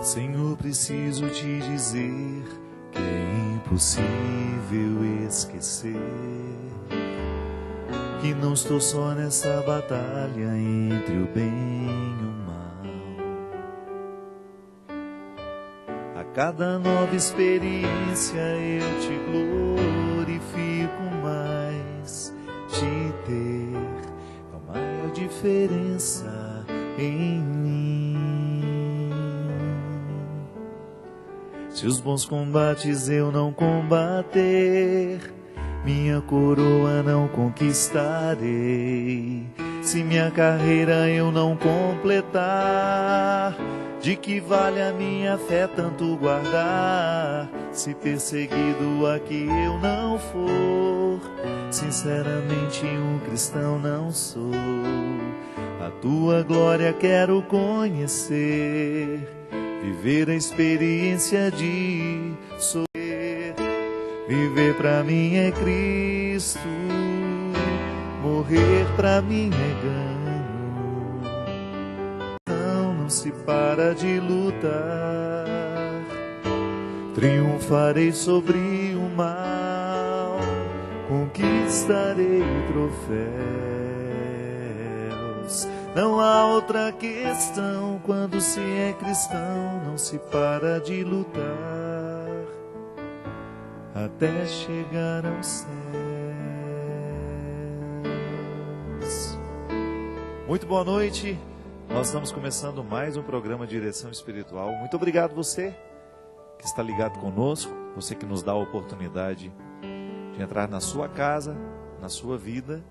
Senhor, preciso te dizer que é impossível esquecer que não estou só nessa batalha entre o bem e o mal. A cada nova experiência eu te glorifico mais. Te ter é a maior diferença em mim. Se os bons combates eu não combater, minha coroa não conquistarei. Se minha carreira eu não completar, de que vale a minha fé tanto guardar? Se perseguido aqui eu não for, sinceramente um cristão não sou. A tua glória quero conhecer, viver a experiência de sofrer. Viver pra mim é Cristo, morrer pra mim é ganho. Não se para de lutar, triunfarei sobre o mal, conquistarei troféus. Não há outra questão, quando se é cristão, não se para de lutar até chegar aos céus. Muito boa noite, nós estamos começando mais um programa Direção Espiritual. Muito obrigado você que está ligado conosco, você que nos dá a oportunidade de entrar na sua casa, na sua vida,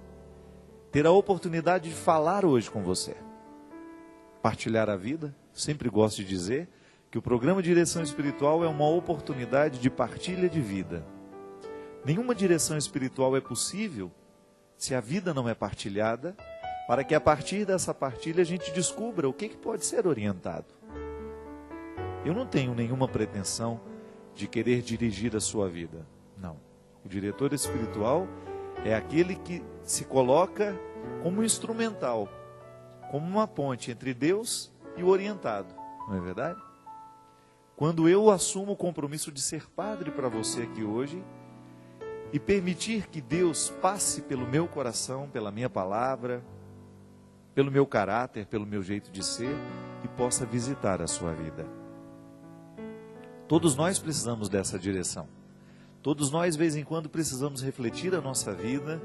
ter a oportunidade de falar hoje com você, partilhar a vida. Sempre gosto de dizer que o programa Direção Espiritual é uma oportunidade de partilha de vida. Nenhuma direção espiritual é possível se a vida não é partilhada, para que a partir dessa partilha a gente descubra o que pode ser orientado. Eu não tenho nenhuma pretensão de querer dirigir a sua vida, não. O diretor espiritual é aquele que se coloca como instrumental, como uma ponte entre Deus e o orientado, não é verdade? Quando eu assumo o compromisso de ser padre para você aqui hoje e permitir que Deus passe pelo meu coração, pela minha palavra, pelo meu caráter, pelo meu jeito de ser e possa visitar a sua vida. Todos nós precisamos dessa direção. Todos nós, de vez em quando, precisamos refletir a nossa vida,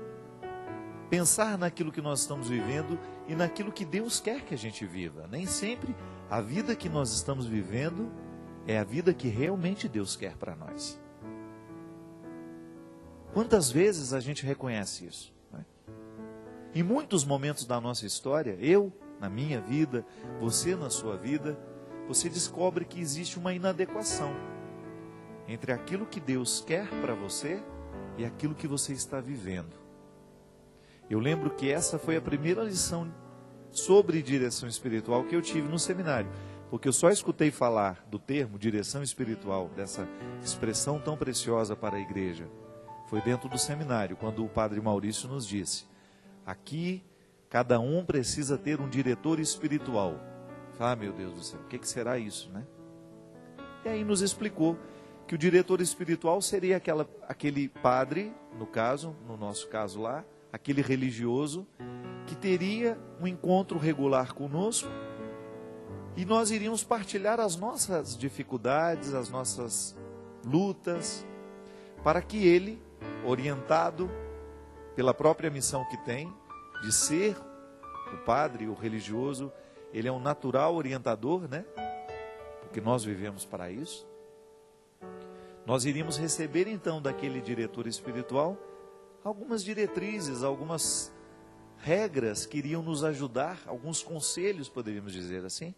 pensar naquilo que nós estamos vivendo e naquilo que Deus quer que a gente viva. Nem sempre a vida que nós estamos vivendo é a vida que realmente Deus quer para nós. Quantas vezes a gente reconhece isso? Né? Em muitos momentos da nossa história, eu na minha vida, você na sua vida, você descobre que existe uma inadequação entre aquilo que Deus quer para você e aquilo que você está vivendo. Eu lembro que essa foi a primeira lição sobre direção espiritual que eu tive no seminário. Porque eu só escutei falar do termo direção espiritual, dessa expressão tão preciosa para a igreja. Foi dentro do seminário, quando o padre Maurício nos disse: aqui, cada um precisa ter um diretor espiritual. Ah, meu Deus do céu, o que será isso, né? E aí nos explicou que o diretor espiritual seria aquele padre, no nosso caso lá, aquele religioso, que teria um encontro regular conosco, e nós iríamos partilhar as nossas dificuldades, as nossas lutas, para que ele, orientado pela própria missão que tem, de ser o padre, o religioso, ele é um natural orientador, né? Porque nós vivemos para isso. Nós iríamos receber então daquele diretor espiritual algumas diretrizes, algumas regras que iriam nos ajudar, alguns conselhos, poderíamos dizer assim,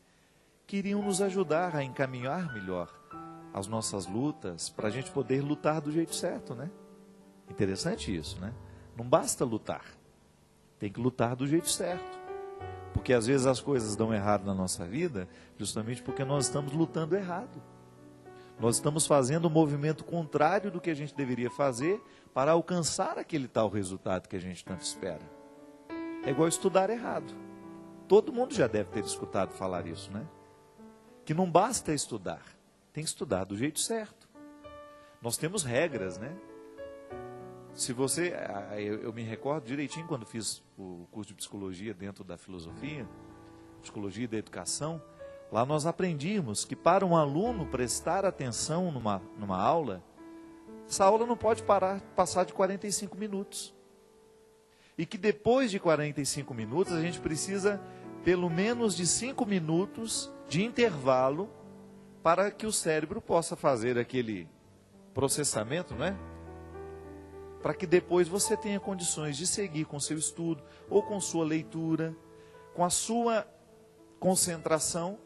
que iriam nos ajudar a encaminhar melhor as nossas lutas, para a gente poder lutar do jeito certo, né? Interessante isso, né? Não basta lutar, tem que lutar do jeito certo, porque às vezes as coisas dão errado na nossa vida, justamente porque nós estamos lutando errado. Nós estamos fazendo um movimento contrário do que a gente deveria fazer para alcançar aquele tal resultado que a gente tanto espera. É igual estudar errado. Todo mundo já deve ter escutado falar isso, né? que não basta estudar, tem que estudar do jeito certo. Nós temos regras, né? Se você, eu me recordo direitinho quando fiz o curso de psicologia dentro da filosofia, psicologia da educação, lá nós aprendíamos que para um aluno prestar atenção numa aula, essa aula não pode passar de 45 minutos. E que depois de 45 minutos a gente precisa pelo menos de 5 minutos de intervalo para que o cérebro possa fazer aquele processamento, não é? Para que depois você tenha condições de seguir com seu estudo, ou com sua leitura, com a sua concentração,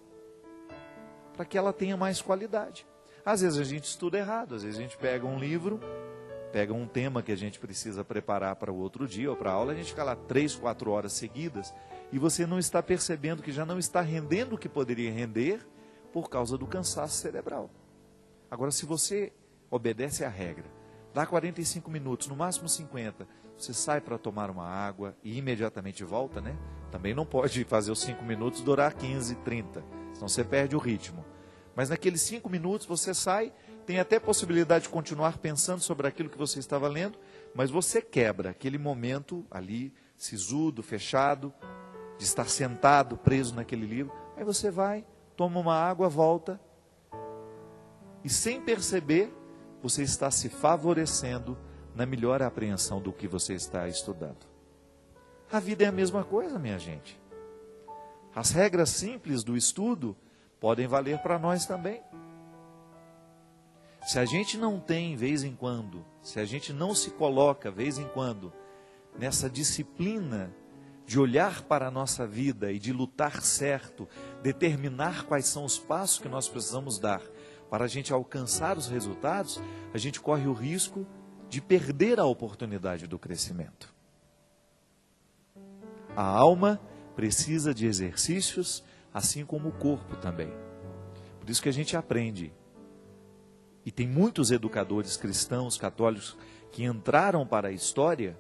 para que ela tenha mais qualidade. Às vezes a gente estuda errado, às vezes a gente pega um livro, pega um tema que a gente precisa preparar para o outro dia ou para a aula, a gente fica lá 3, 4 horas seguidas, e você não está percebendo que já não está rendendo o que poderia render por causa do cansaço cerebral. Agora, se você obedece à regra, dá 45 minutos, no máximo 50, você sai para tomar uma água e imediatamente volta, né? Também não pode fazer os 5 minutos durar 15, 30, senão você perde o ritmo. Mas naqueles 5 minutos você sai, tem até possibilidade de continuar pensando sobre aquilo que você estava lendo, mas você quebra aquele momento ali, sisudo, fechado, de estar sentado, preso naquele livro. Aí você vai, toma uma água, volta, e sem perceber, você está se favorecendo na melhor apreensão do que você está estudando. A vida é a mesma coisa, minha gente. As regras simples do estudo podem valer para nós também. Se a gente não tem, vez em quando, se a gente não se coloca, vez em quando, nessa disciplina de olhar para a nossa vida e de lutar certo, determinar quais são os passos que nós precisamos dar para a gente alcançar os resultados, a gente corre o risco de perder a oportunidade do crescimento. A alma precisa de exercícios, assim como o corpo também. Por isso que a gente aprende. E tem muitos educadores cristãos, católicos, que entraram para a história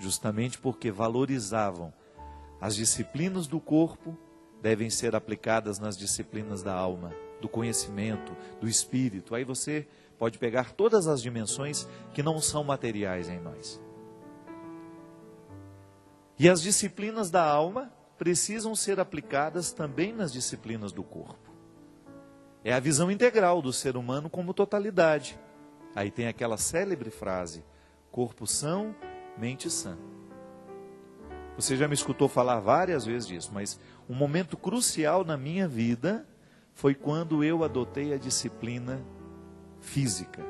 justamente porque valorizavam as disciplinas do corpo, devem ser aplicadas nas disciplinas da alma, do conhecimento, do espírito. Aí você pode pegar todas as dimensões que não são materiais em nós. E as disciplinas da alma precisam ser aplicadas também nas disciplinas do corpo. É a visão integral do ser humano como totalidade. Aí tem aquela célebre frase: corpo são, mente sã. Você já me escutou falar várias vezes disso, mas um momento crucial na minha vida foi quando eu adotei a disciplina física.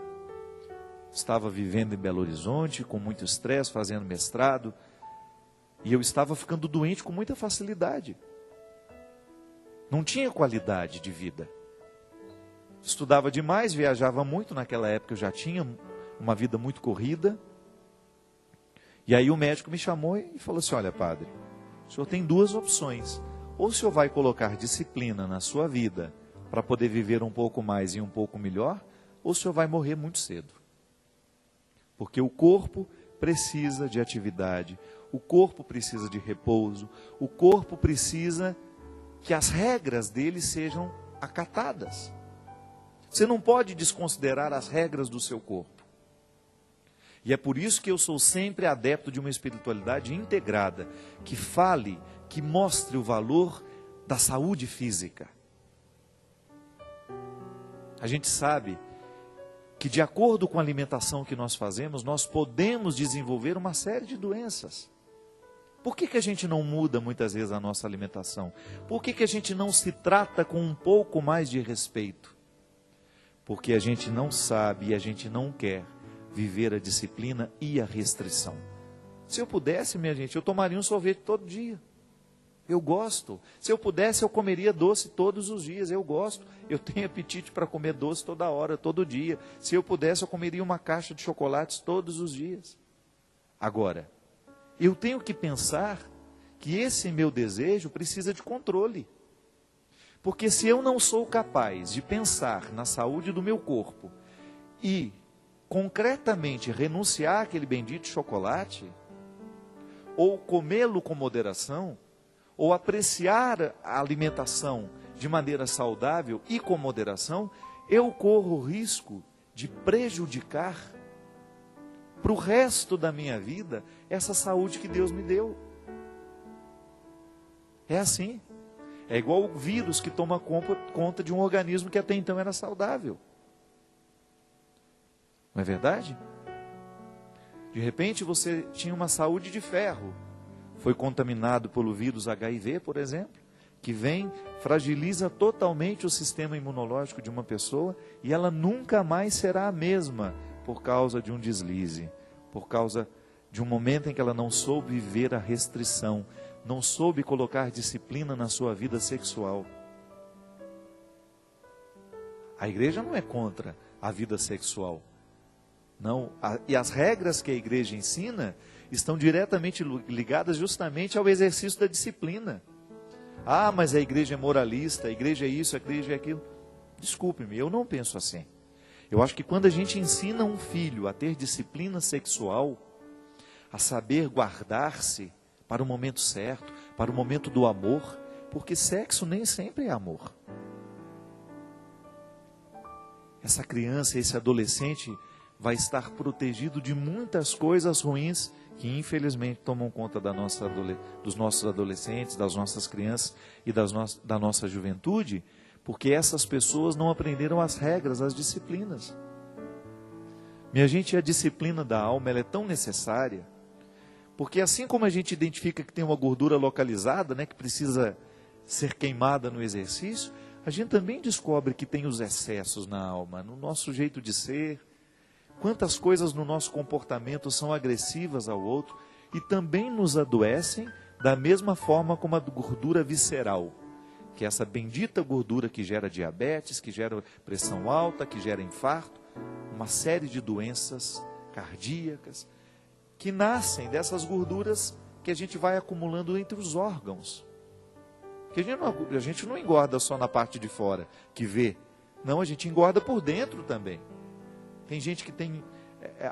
Estava vivendo em Belo Horizonte, com muito estresse, fazendo mestrado, e eu estava ficando doente com muita facilidade. Não tinha qualidade de vida. Estudava demais, viajava muito, naquela época eu já tinha uma vida muito corrida. E aí o médico me chamou e falou assim: olha, padre, o senhor tem 2 opções. Ou o senhor vai colocar disciplina na sua vida para poder viver um pouco mais e um pouco melhor, ou o senhor vai morrer muito cedo. Porque o corpo precisa de atividade, o corpo precisa de repouso, o corpo precisa que as regras dele sejam acatadas. Você não pode desconsiderar as regras do seu corpo. E é por isso que eu sou sempre adepto de uma espiritualidade integrada, que fale, que mostre o valor da saúde física. A gente sabe que de acordo com a alimentação que nós fazemos, nós podemos desenvolver uma série de doenças. Por que a gente não muda muitas vezes a nossa alimentação? Por que a gente não se trata com um pouco mais de respeito? Porque a gente não sabe e a gente não quer viver a disciplina e a restrição. Se eu pudesse, minha gente, eu tomaria um sorvete todo dia. Eu gosto. Se eu pudesse, eu comeria doce todos os dias. Eu gosto. Eu tenho apetite para comer doce toda hora, todo dia. Se eu pudesse, eu comeria uma caixa de chocolates todos os dias. Agora, eu tenho que pensar que esse meu desejo precisa de controle. Porque se eu não sou capaz de pensar na saúde do meu corpo e concretamente renunciar àquele bendito chocolate, ou comê-lo com moderação, ou apreciar a alimentação de maneira saudável e com moderação, eu corro o risco de prejudicar para o resto da minha vida essa saúde que Deus me deu. É assim. É igual o vírus que toma conta de um organismo que até então era saudável. Não é verdade? De repente você tinha uma saúde de ferro, foi contaminado pelo vírus HIV, por exemplo, que vem, fragiliza totalmente o sistema imunológico de uma pessoa e ela nunca mais será a mesma por causa de um deslize, por causa de um momento em que ela não soube viver a restrição, não soube colocar disciplina na sua vida sexual. A igreja não é contra a vida sexual. Não, e as regras que a igreja ensina estão diretamente ligadas justamente ao exercício da disciplina. Ah, mas a igreja é moralista, a igreja é isso, a igreja é aquilo. Desculpe-me, eu não penso assim. Eu acho que quando a gente ensina um filho a ter disciplina sexual, a saber guardar-se para o momento certo, para o momento do amor, porque sexo nem sempre é amor. Essa criança, esse adolescente vai estar protegido de muitas coisas ruins que infelizmente tomam conta dos nossos adolescentes, das nossas crianças e da nossa juventude, porque essas pessoas não aprenderam as regras, as disciplinas. Minha gente, a disciplina da alma ela é tão necessária, porque assim como a gente identifica que tem uma gordura localizada, né, que precisa ser queimada no exercício, a gente também descobre que tem os excessos na alma, no nosso jeito de ser. Quantas coisas no nosso comportamento são agressivas ao outro e também nos adoecem da mesma forma como a gordura visceral, que é essa bendita gordura que gera diabetes, que gera pressão alta, que gera infarto, uma série de doenças cardíacas que nascem dessas gorduras que a gente vai acumulando entre os órgãos. Que a gente não engorda só na parte de fora, que vê. Não, a gente engorda por dentro também. Tem gente que tem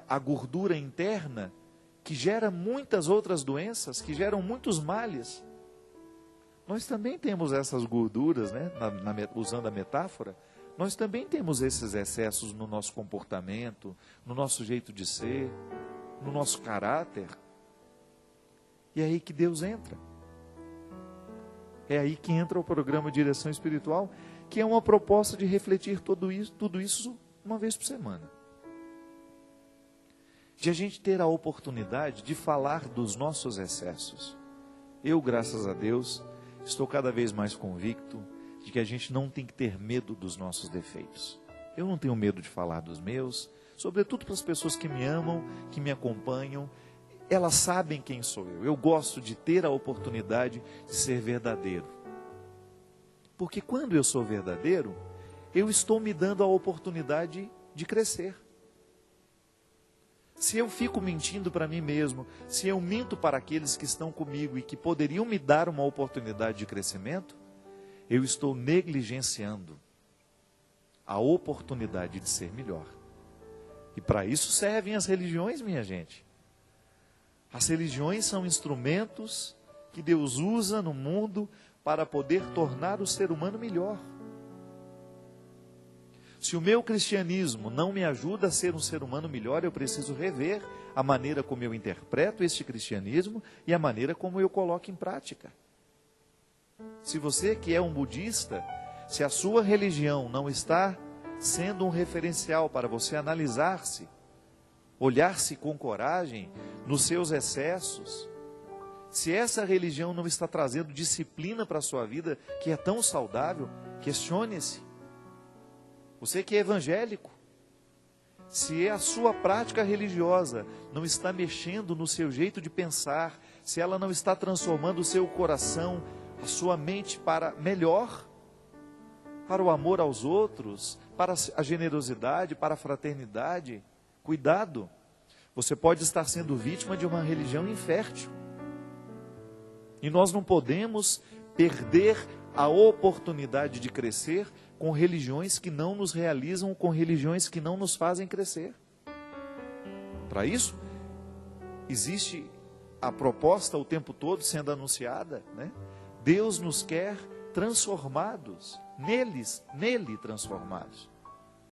a gordura interna que gera muitas outras doenças, que geram muitos males. Nós também temos essas gorduras, né? Usando a metáfora, nós também temos esses excessos no nosso comportamento, no nosso jeito de ser, no nosso caráter. E é aí que Deus entra. É aí que entra o programa Direção Espiritual, que é uma proposta de refletir tudo isso uma vez por semana. De a gente ter a oportunidade de falar dos nossos excessos. Eu, graças a Deus, estou cada vez mais convicto de que a gente não tem que ter medo dos nossos defeitos. Eu não tenho medo de falar dos meus, sobretudo para as pessoas que me amam, que me acompanham. Elas sabem quem sou eu. Eu gosto de ter a oportunidade de ser verdadeiro. Porque quando eu sou verdadeiro, eu estou me dando a oportunidade de crescer. Se eu fico mentindo para mim mesmo, se eu minto para aqueles que estão comigo e que poderiam me dar uma oportunidade de crescimento, eu estou negligenciando a oportunidade de ser melhor. E para isso servem as religiões, minha gente. As religiões são instrumentos que Deus usa no mundo para poder tornar o ser humano melhor. Se o meu cristianismo não me ajuda a ser um ser humano melhor, eu preciso rever a maneira como eu interpreto este cristianismo e a maneira como eu coloco em prática. Se você que é um budista, se a sua religião não está sendo um referencial para você analisar-se, olhar-se com coragem nos seus excessos, se essa religião não está trazendo disciplina para a sua vida, que é tão saudável, questione-se. Você que é evangélico, se a sua prática religiosa não está mexendo no seu jeito de pensar, se ela não está transformando o seu coração, a sua mente para melhor, para o amor aos outros, para a generosidade, para a fraternidade, cuidado, você pode estar sendo vítima de uma religião infértil. E nós não podemos perder a oportunidade de crescer com religiões que não nos realizam, com religiões que não nos fazem crescer. Para isso, existe a proposta o tempo todo sendo anunciada, né? Deus nos quer transformados, nele transformados.